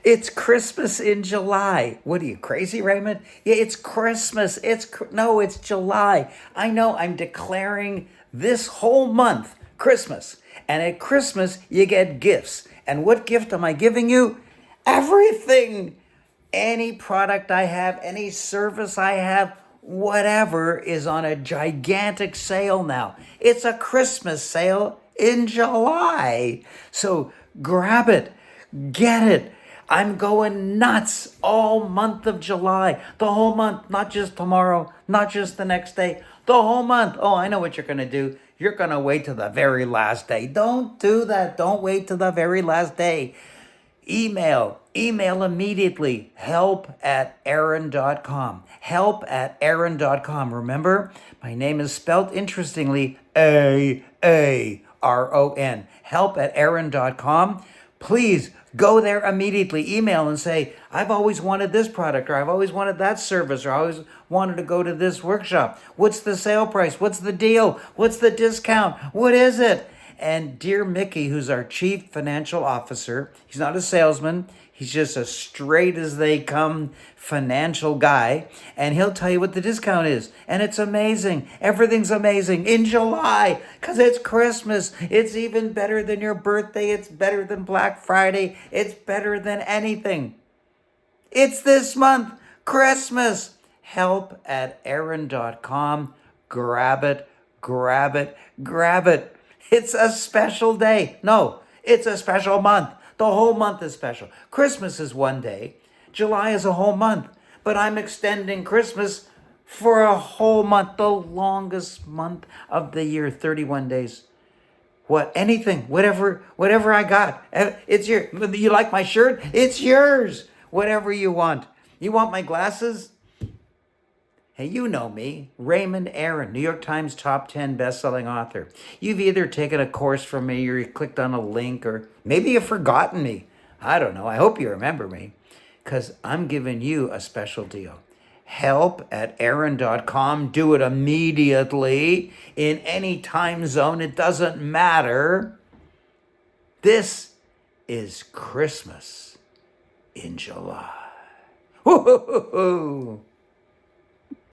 It's Christmas in July. What are you, crazy, Raymond? Yeah, it's Christmas. No, it's July. I know, I'm declaring this whole month Christmas. And at Christmas, you get gifts. And what gift am I giving you? Everything. Any product I have, any service I have, whatever is on a gigantic sale now. It's a Christmas sale in July. So grab it, get it. I'm going nuts all month of July, the whole month, not just tomorrow, not just the next day, the whole month. Oh, I know what you're going to do. You're going to wait till the very last day. Don't do that. Don't wait till the very last day. Email immediately. Help@aaron.com. Help@aaron.com. Remember, my name is spelled interestingly Aaron. Help@aaron.com. Please go there immediately. Email and say, I've always wanted this product, or I've always wanted that service, or I always wanted to go to this workshop. What's the sale price? What's the deal? What's the discount? What is it? And dear Mickey, who's our chief financial officer, he's not a salesman. He's just a straight as they come financial guy. And he'll tell you what the discount is. And it's amazing. Everything's amazing in July because it's Christmas. It's even better than your birthday. It's better than Black Friday. It's better than anything. It's this month, Christmas. Help@aaron.com. Grab it, grab it, grab it. It's a special day. No, it's a special month. The whole month is special. Christmas is one day. July is a whole month. But I'm extending Christmas for a whole month, the longest month of the year, 31 days. Anything, whatever I got. It's your, you like my shirt? It's yours. Whatever you want. You want my glasses? Hey, you know me, Raymond Aaron, New York Times top 10 best-selling author. You've either taken a course from me or you clicked on a link or maybe you've forgotten me. I don't know. I hope you remember me because I'm giving you a special deal. Help@aaron.com. Do it immediately in any time zone. It doesn't matter. This is Christmas in July. Woo-hoo-hoo-hoo.